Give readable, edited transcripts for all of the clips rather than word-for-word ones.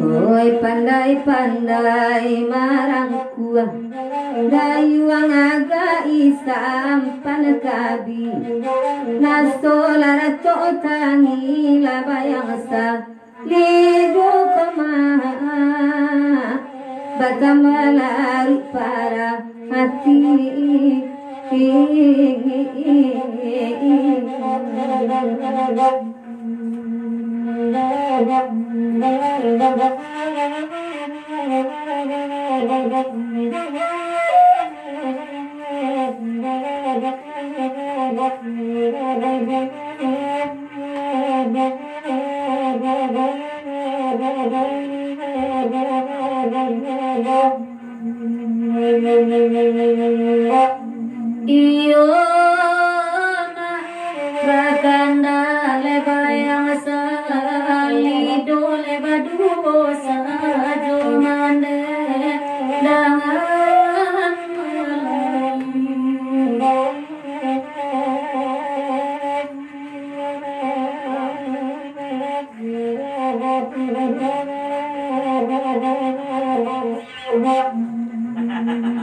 Oi pandai-pandai marangku dayuang aga isampan kabi nasolara to tangi labayang sa lido kama batamalari para hati iyo na baganda lebayang salido lebadu sajo mande dangan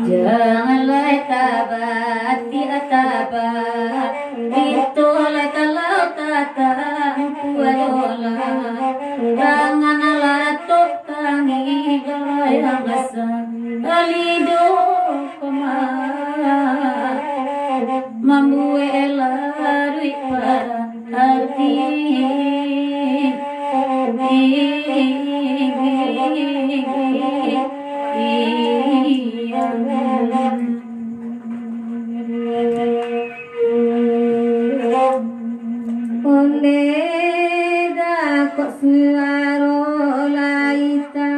janganlah tabat di atabat itulah kalau tatang kuadola janganlah tok tangi goyang asal alido koma mambuela duit para hati Ondeda kok suaro laita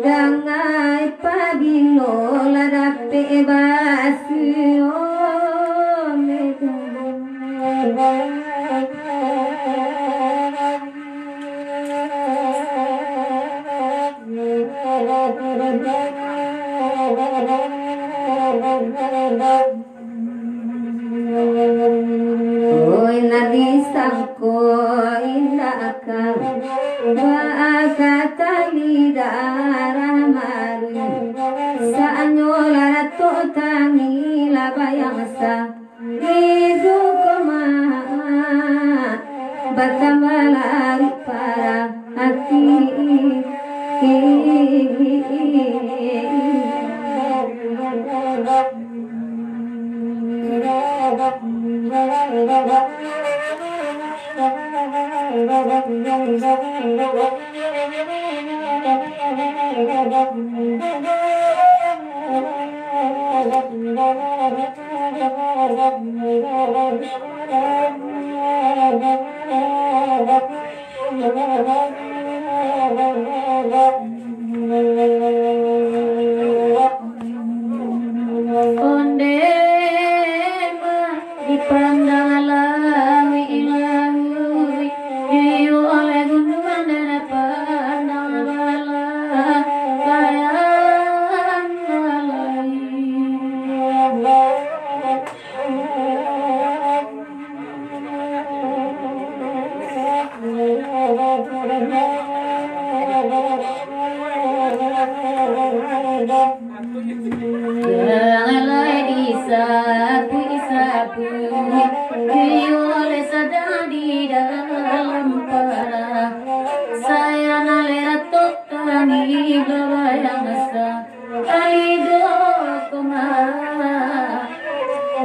dangai pabilo la dape basu Oi nadi sangko indaka baaka lidara maru saanyola to tangi labayang sa hidu koma batamalari para hati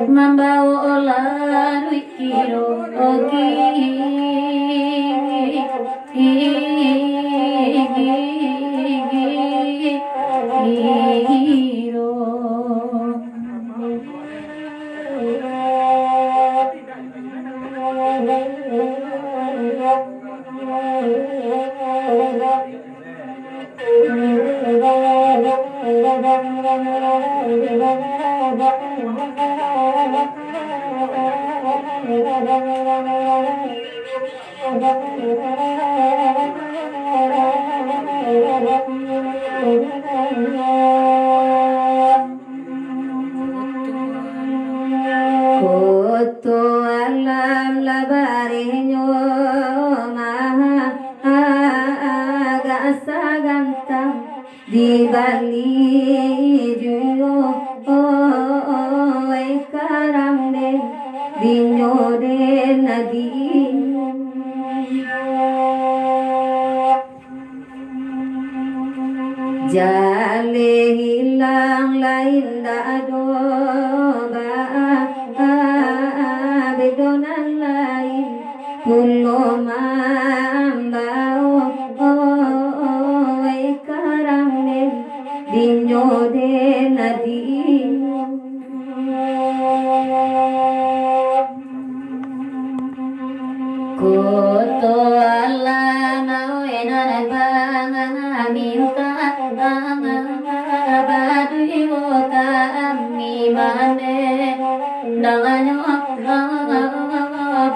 Mambawa olah wikiro ogi Koto alam labarinyo agasa gantang di bali juyo ay karang de dinyo de nadin jale hilang lain dado bedonan lain kulo mambao ay karang de dinyo de nadin koto alam awenan minta badui wota ami mane danganyo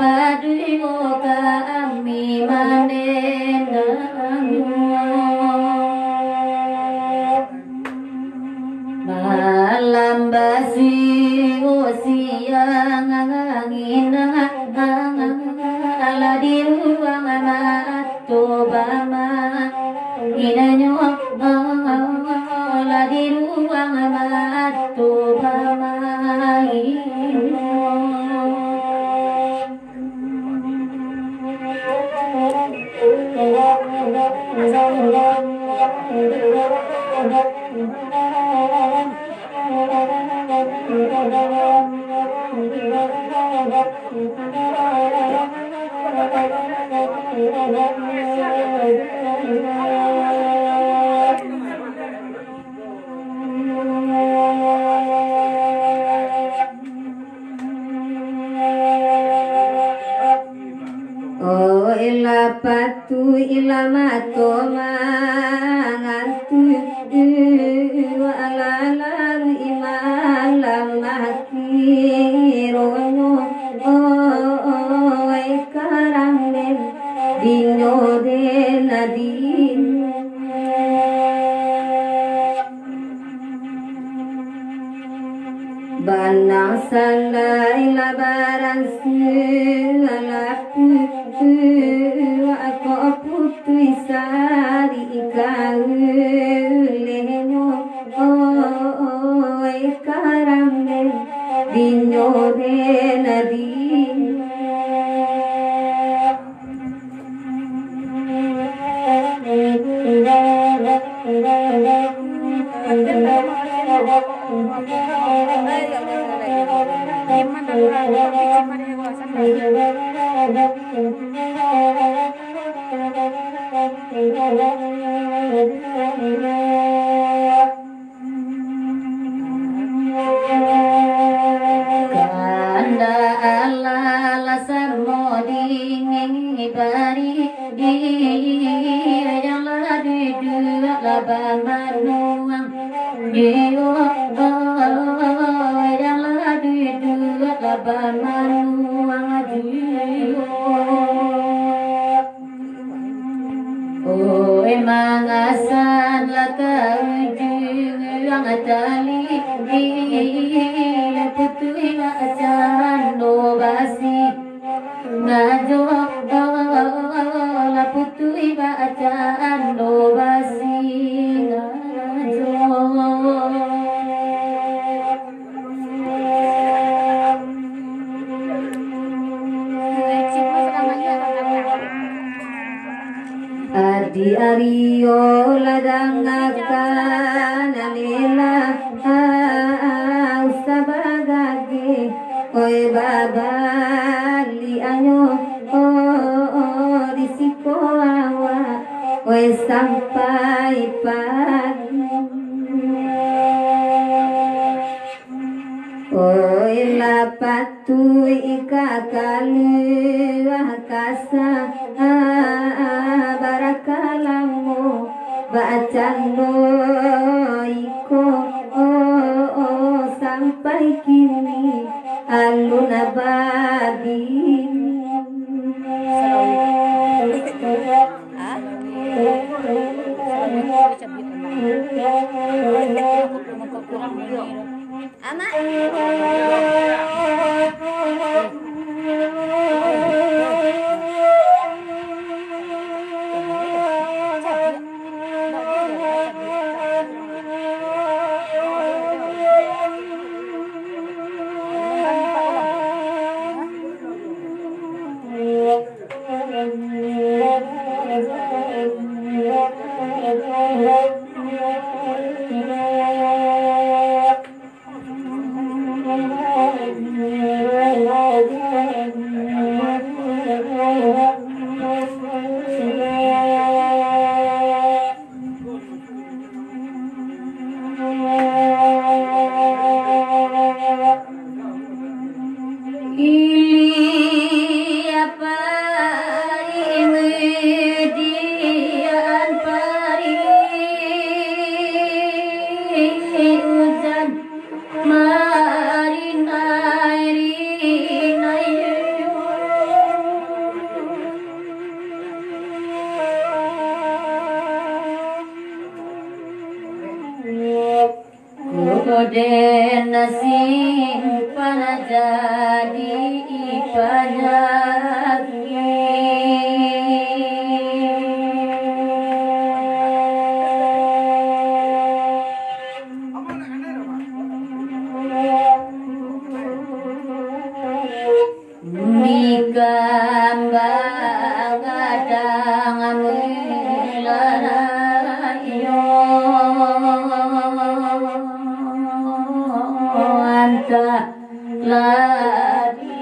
badui wota ami mane malam basi siang angin ala di ruang matu bama inanyo ala di ruang matu bama ila patu ila mato mangantu wa ala lalu imalam mati ronyo ay karang den dinyo de nadin banang salai labaran alaku ako putri sari ikaw lenyo ay karang den dinyo de nadin Kanda ala samoding ibari yang ladu dua laban manuang jiwa yang ladu dua laban manuang jiwa oh emang asan laka ujung ang tali putui asan do basi ngajo la putui asan do basi ngajo Adi Ario ladang akan alila usabagage Oi babali ayo risiko awak oi sampai pagi. Oi lapatu ika kaluah kasa barakalamu bacano iko sampai kini alun abadi. Anak Koden simpan jadi penyakit Mikambang kadang melarayo anta ladino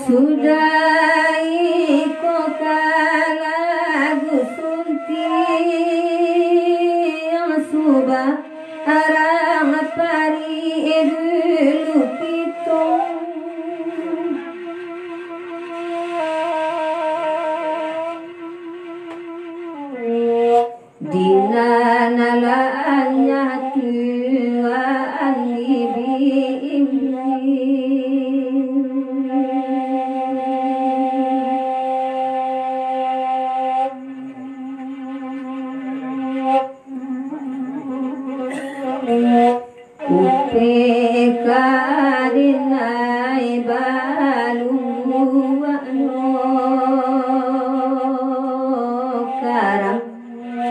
sudah iko kalagu sunti subah arang pari edulu pitong dinanalaannya tuan libim upekarinai balu karang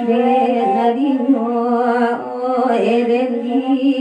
denarino erendi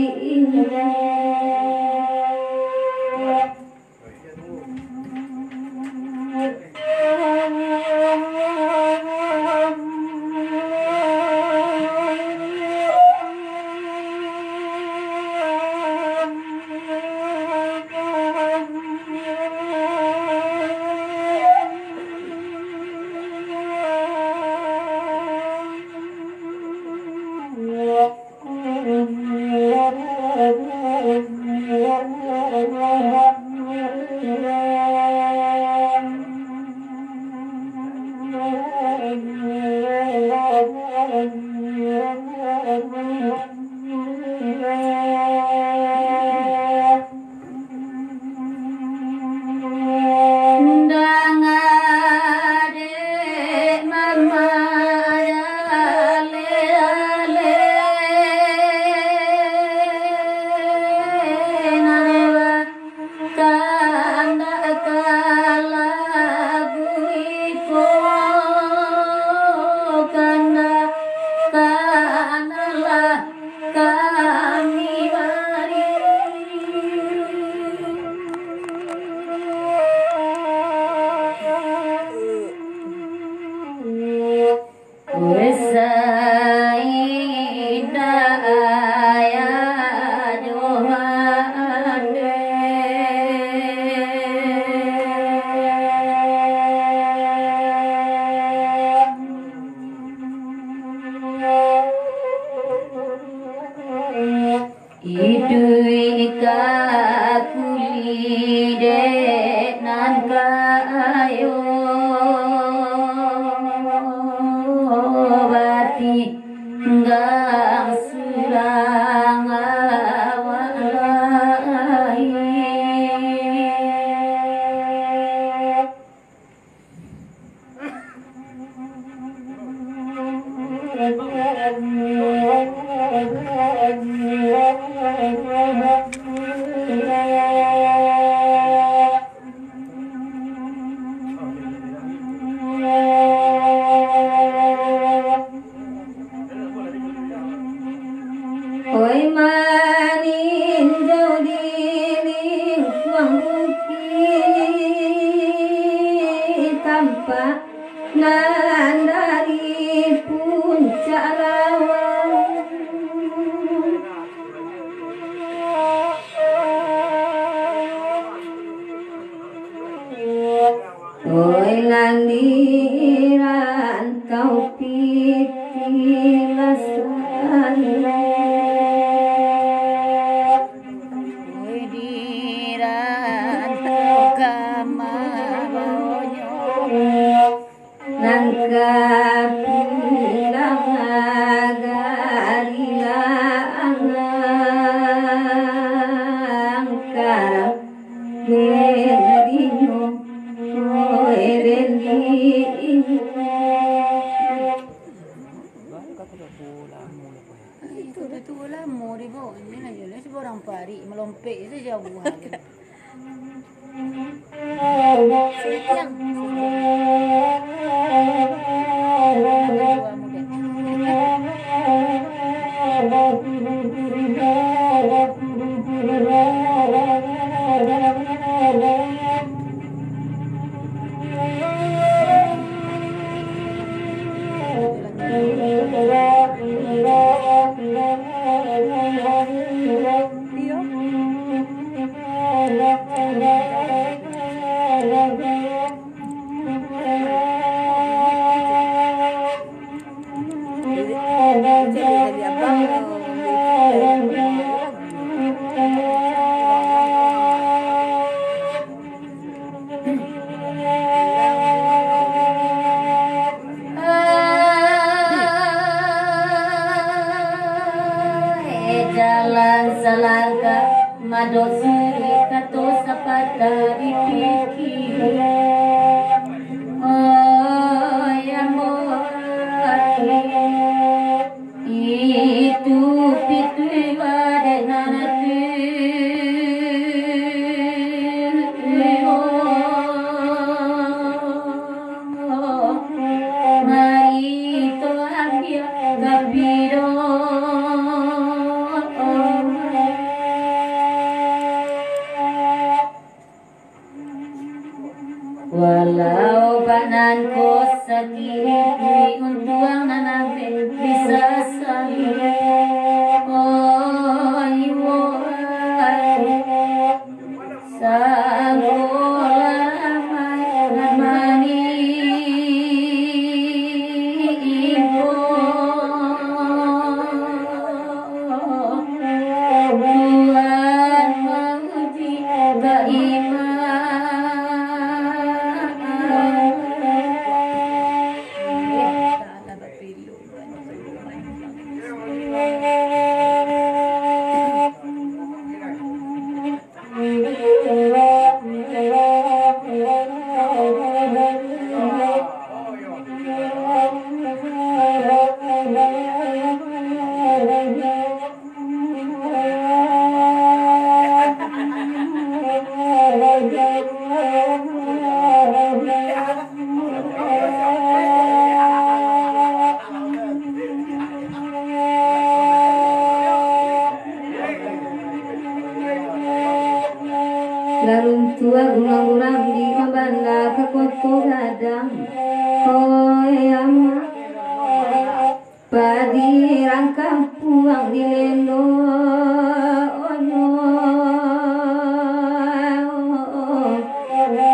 padirang kampuang dilendo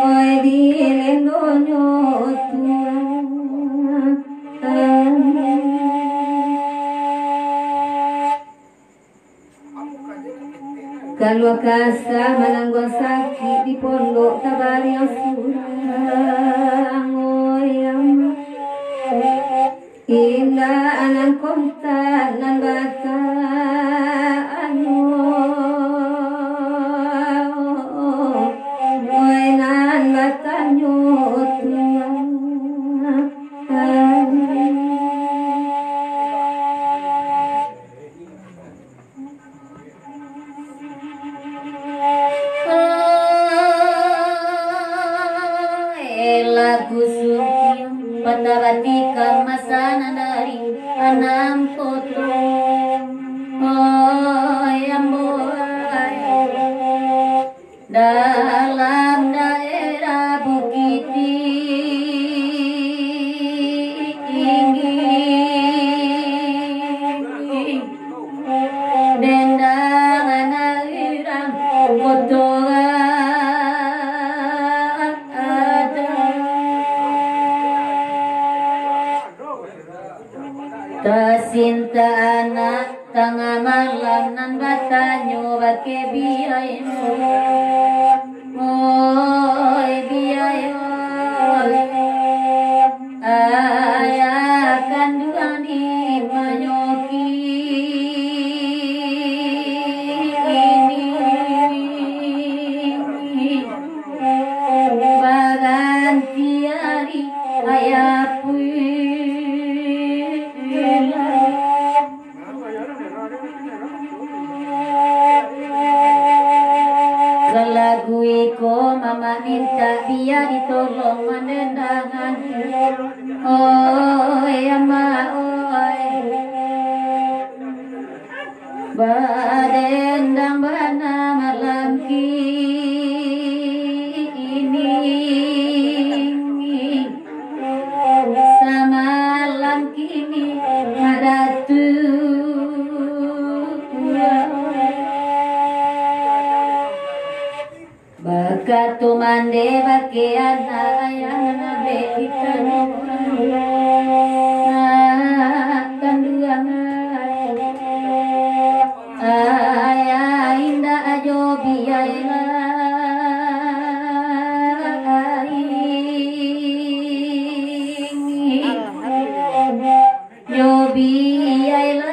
oi dilendo kalau kasa mananggon sakit di pondok tabari surang oyam indah anan kontan nan bata nan bata lagu sukiam patabatika masana dari anam koto amboy dalam daerah bukit tinggi dendang anak irang kotoran Tasinta anak tengah malam nan batanyo bake biayo moy biayo ayah kandungan di manyoki ini baganti hari ayah lagu iko mama minta dia ditolong menendangan oi ama oi badendang bana malam kini samalam kini ada Bakato mande bakean ayah nabe itanu kanduang ayah indah ajo biaila yo biaila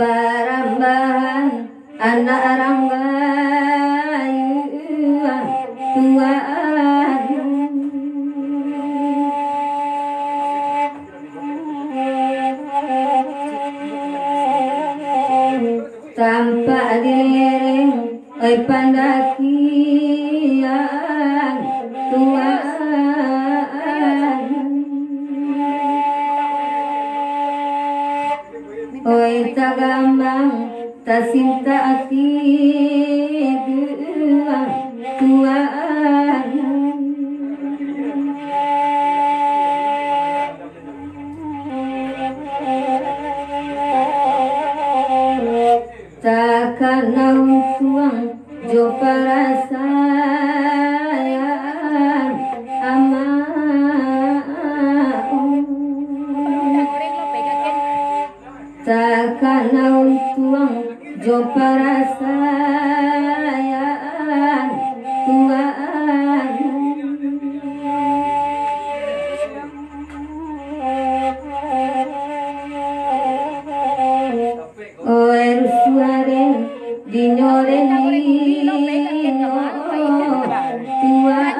Parambahan anak rambayu tuaan tampak diliring oi pandakian tuaan oi tagambang tasinta ati tuaan takkan naung tuang jo perasaan ama takkan naung tuang jo perasaan tuaan oe rusuare dinyoreni tuaan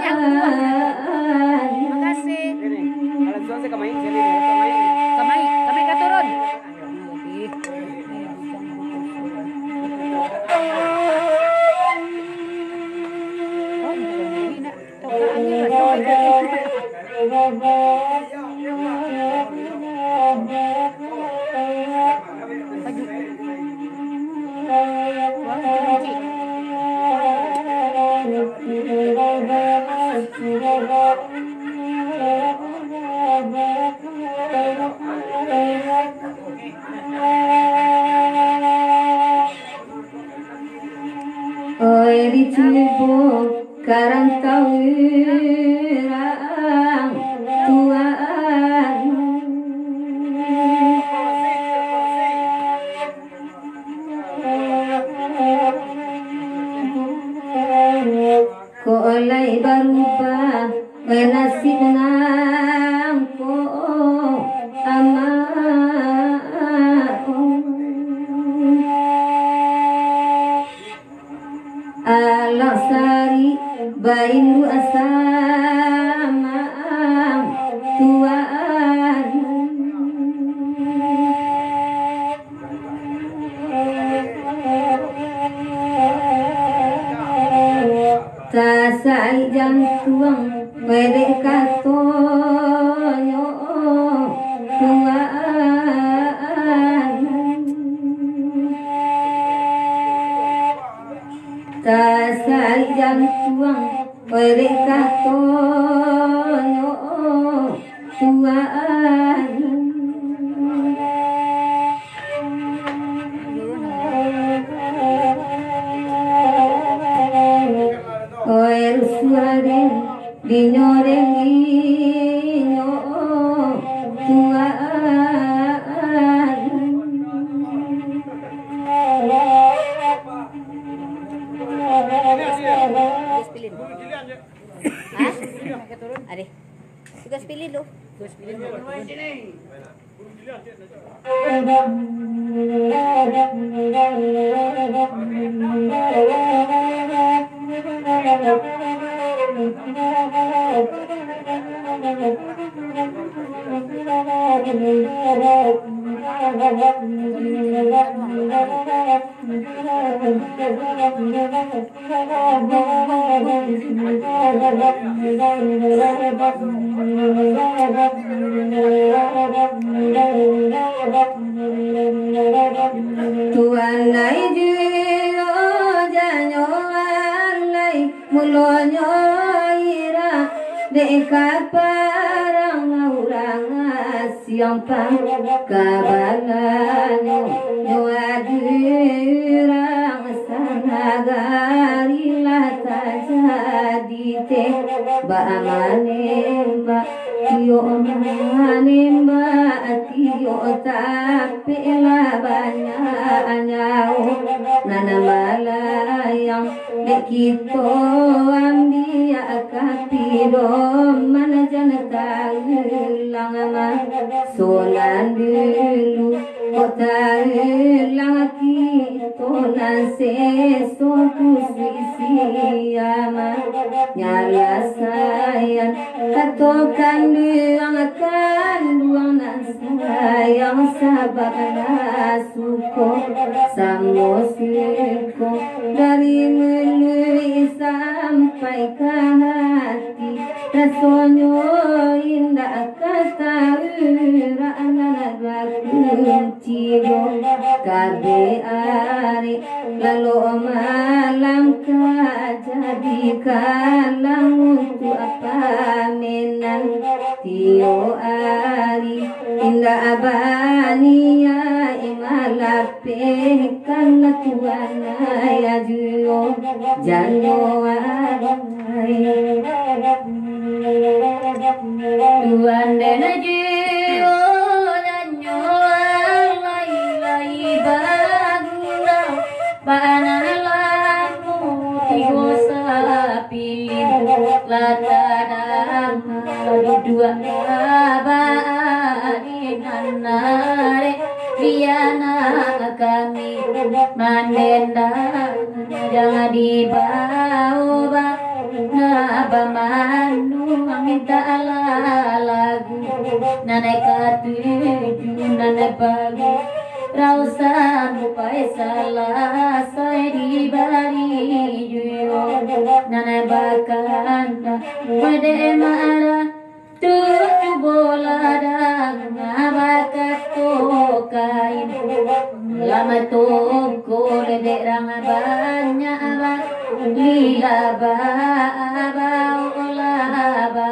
oi dicubo karantauirang tuan ko olay barubah nasib nang ko ama alasari bainu asama tuan tasai jantuang wede katonyo tuan tasai jantuang wede katonyo tuan oer suaren dinyorenginyo tuan Pilih. Hah? Ade. Tugas pilih lo. Tugas pilih. Tuan lai jiro janyo alai mulonyo ira deka parang urang siang pang kabalanyo nyo adirang sanagari lata jadi te ba amanemba tiyo manemba tiyo tapi labanya anyao nana malayang dekito ambia kapido manajan tagulang ma sonan dulu kota lang kito nase sotu suisi ama nyala sayang katokan duang kanduang nasayang sabak nasuko samosiko dari menulis sampai ke hati rasonyo indah kata uranan bakuncigo kabe ari lalu malam jadi kalang untuk apa menan tio ari indah abania imalape karena tuana ya juo janyo arai tuan dena juo janyo alai lai bagura panalamu tigo sapilin latadang dua bainanare Diana kami mandenda jangan dibawa naba manu minta lagu nanai katuju nanai pagi rausan upai salah saya di bari juyo nanai bakanda wade marah tuju bola dan abakat kain lama toko ledek rang banyak abang lila ba ola ba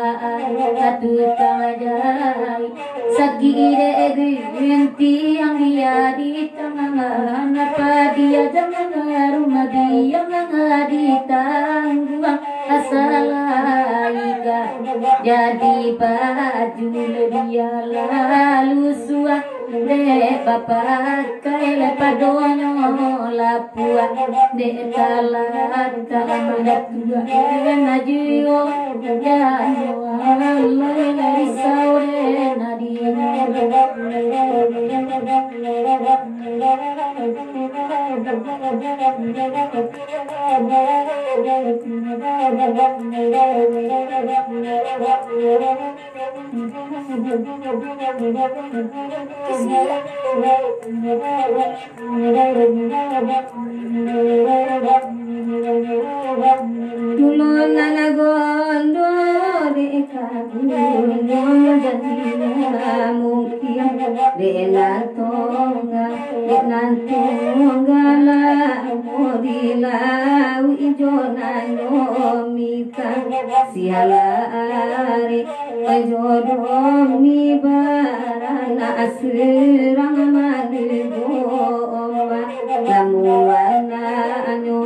satu tangan sagi ide gunti yang dia di tangan apa dia jangan rumah dia jadi baju dia lalu suah de bapak kaila padonyo lapua de talat tamat tua najio ya Allah dari saure Tulon na gondo de kagundo janina mungkin de nantonga la modila wijona no mika sialare jodoh mi barana asrang manigoma lamuana anyo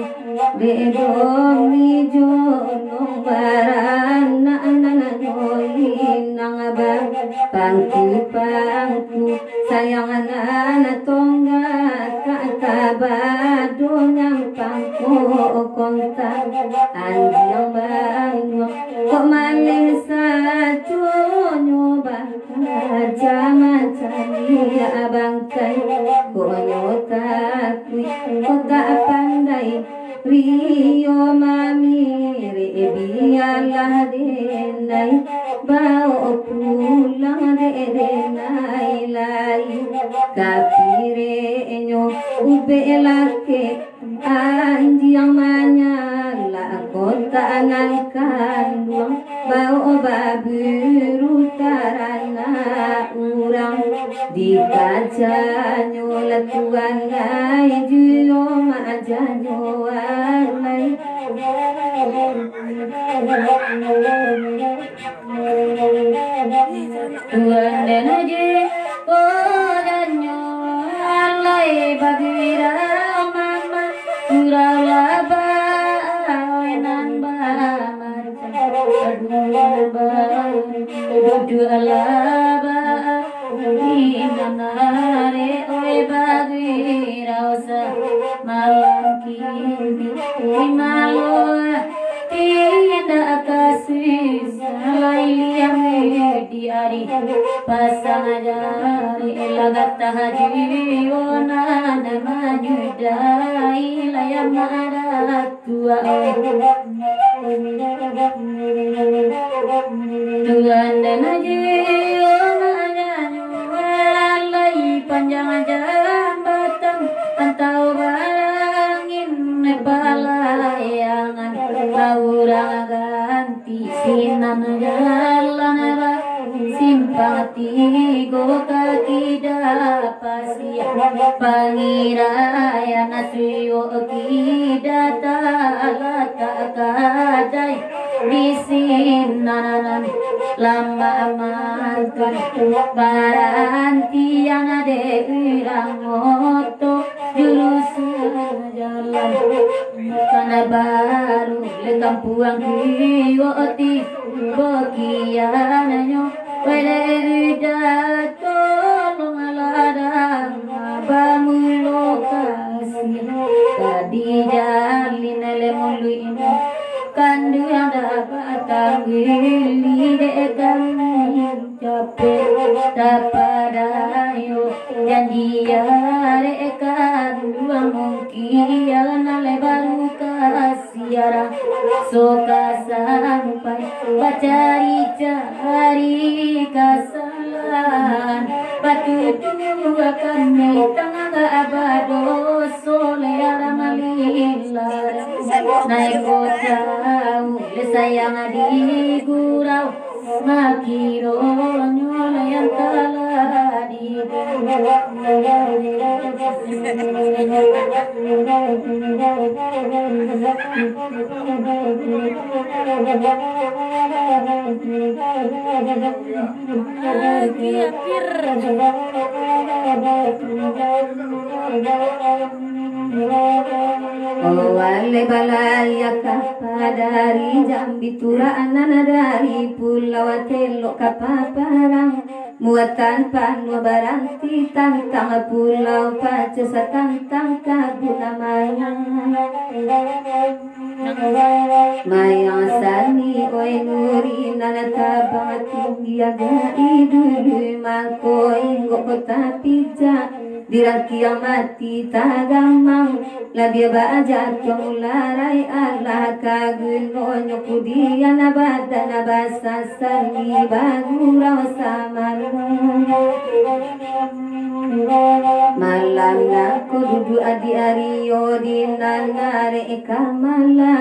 de domi jono barana nang ba pangku sayang anak tongga kabado ng pangko konta anjing banyo kok maling sa tunyo ba jaman cari abang kay konyo takwi kota pandai Rio mami biarlah denai bawa pulang denai lai kapirenyo ubelake anjing manyala kota nan kandung bawa babiru tarana urang di kacanyo latuan ngai juyo majanyo alai tuan dan aje kodanyo alai bagira mama urala ba nan ba dudu alaba inanare oi bagira osa malam kini imalo tidak kasih salai di hari pasang jari lagat haji ona nama judai layam marat tua Tuhan dan haji ona nyalai panjang jambatan antau balangin balayangan laurang ganti sinan jalan simpati go kaki dapasia pangiraya nasuyo kidata lata kadai bisinan lama amankan baranti yang ada irang moto jurus jalan karena baru lekam puang kiwoti bokiananyo wele dato ladang bangun lokasi tadi jalin lemuluin kandu yang dapat tanggili dekan capek tapadayo janji rekan dua mungkin ale baru kasiara soka sampai cari kesalahan batu dua kami tangga abado solera malila naik kotau lesayang di gurau makiro nyolayan taladi Oh wale balaya kapa dari Jambi Turaan dari Pulau Telok Kapaparang muatan panua baranti tantang Pulau Pacesa tantang Kabuna Mayang sani oi nuri nanatabang tiaga idulu mangko inggo kota pija dirang kiamati tagamang labia baja larai Allah kaguno nyokudian abada nabasa sani bagurau samar malam nako dudu adi ario dinanare kamala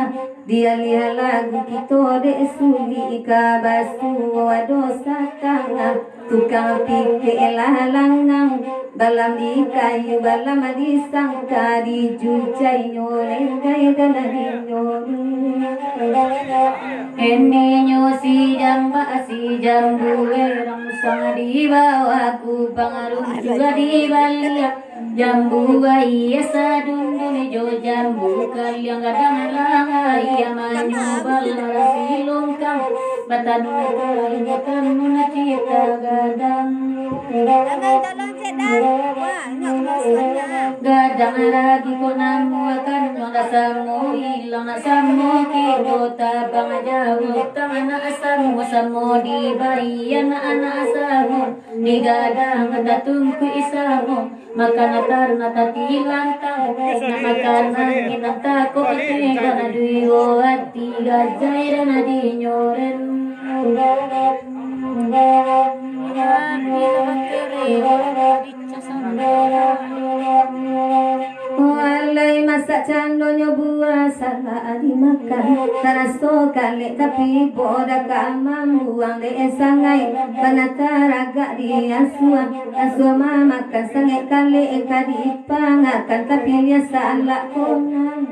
dia lihat lagu kita de suli ika basu wadosa tanga tukang pikir lalangang balam di kayu balam di sangka di jucai nyoreng gaya dalari nyo si jambu erang sang di bawahku pengaruh juga di balik jambu iya sadundun jo jambu kaliang gadang langai amanyo balara silungkang batanun kalimutan nuna cita gadang gadang lagi ko namu akan nasamu ilang nasamu kito tabang jauh tangan asamu asamu di bayan anak asamu di gadang datungku isamu makan natar natati lantang makan angin natako tiga na duyo at tiga jay na di nyoren walay masak candonyo buah salah dimakan taraso kali tapi boda kamam buang de sangai panataraga di asua makan sangai kali kadi pangakan tapi dia salah konang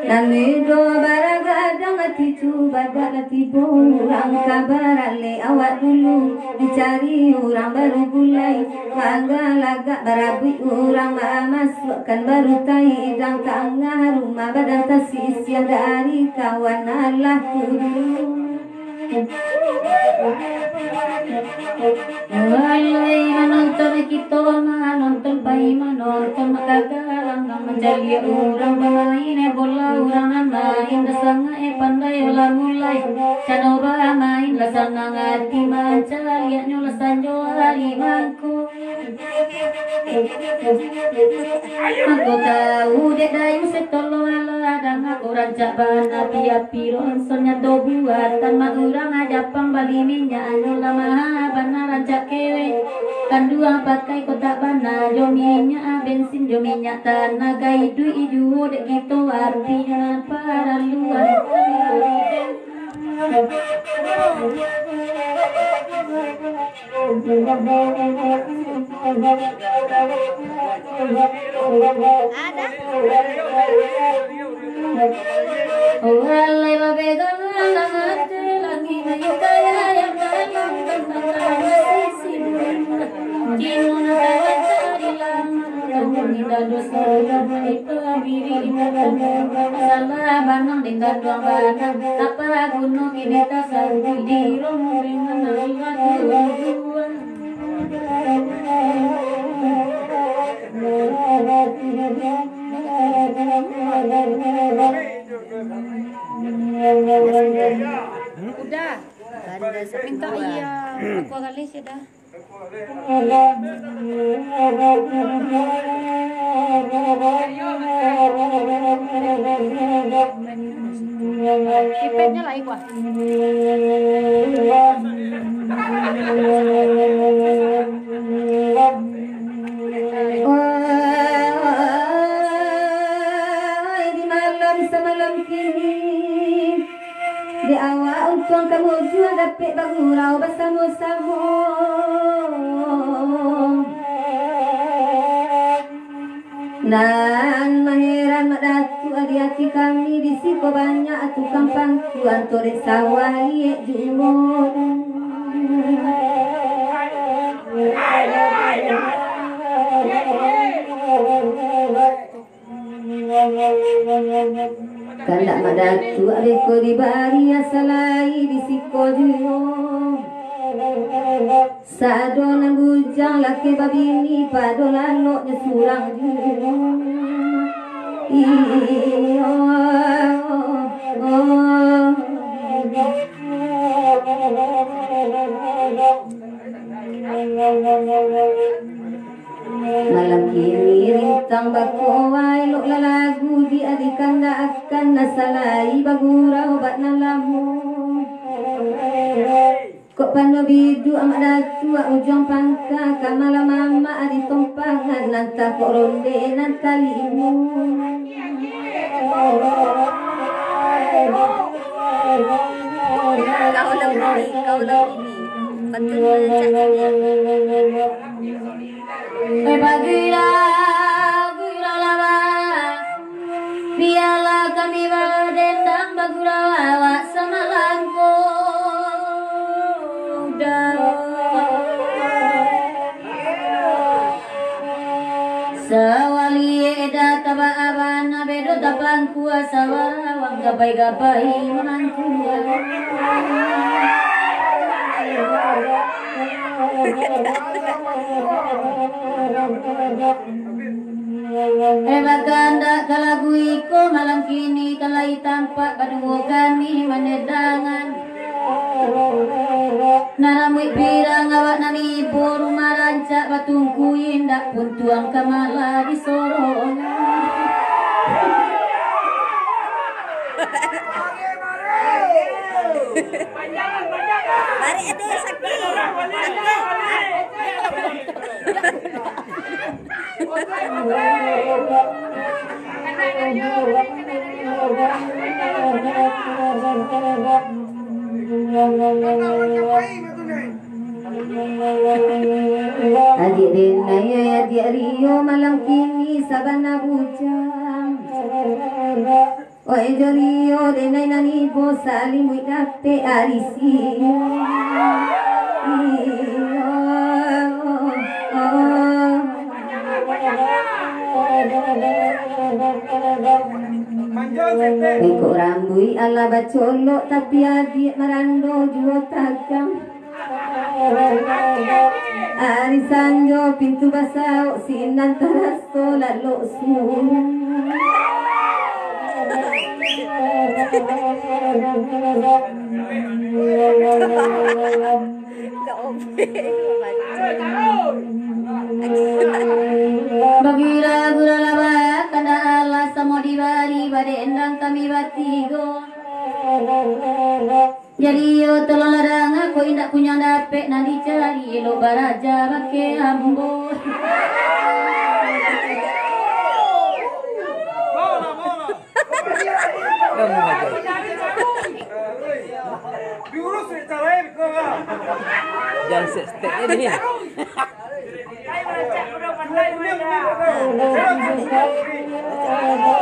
namido baragadang ticu badala tibo orang kabarale awak dulu dicari orang baru gulai laga barabi orang masukkan baru tai idang tengah rumah badan tasis yang dari kawan Allah walay manonton kita manonton pai manonton makagalang mencari orang bermain bola orang main dasanga pandai olah mulai canora main lasana ngati mancali nyola sanjo hari mangku aku tahu dek dayu setolo ala dan aku rancak bana api ronsonya do buatan mak urang ajapang bali minyak nyola maha bana rancak kewe kanduang pakai kotak bana jo minyak bensin jo minyak tanah gai du idu dek gitu artinya para luar walay babegang langat lagi mayu kaya yang dalam tentang Cino cari lama tidak dosa itu biri salah banang dengan doang banang apa gunung ini tak sanggup di rumah udah minta iya aku kali sudah kipetnya lah ikut di malam semalam kini di awal utuang kamu jual dapat bagurau bersama-sama dan maheran madatu adi-adi kami di siko banyak tukang pangku antore sawah liek jumur Kandak madatu adeko di bari asalai di sikojuyo Sadonan bujang laki babini padolan lo nyesurang juyo Iyo Malam kini rintang bakowai lo lalagu di adikan da akan nasalai bagurau bat nalamu Kok pano bidu amak datu ujung pangka kamala mama adi tompangan nanta kok ronde nanta limu Kau lebih betul Bagira lama biarlah kami berdendang bagurawa sama langkung Sawali eda taba abana bedo tapan kuasa warawang gapai-gapai menantu Hebat ganda kalagu iko malam kini kalai tampak paduo kami manedangan Naramui pirang awak nani ibu rumah rancak batungku indak pun tuang kamala di sorong Mari ada sakti Adik denaya adik Rio malam kini sabana bujang Oe Rio denai nani bo saling widate arisi Beko rambui ala bacolo tapi adik marando juo tagang Ari sanjo pintu basau sinan tarasto lalo surang Bagira gura laba kada ala samo di bari bade endang kami batigo Jadi yo tolong ladang aku indak punya dapet nanti cari lo baraja bake ambo Jangan step ini ya. Kayak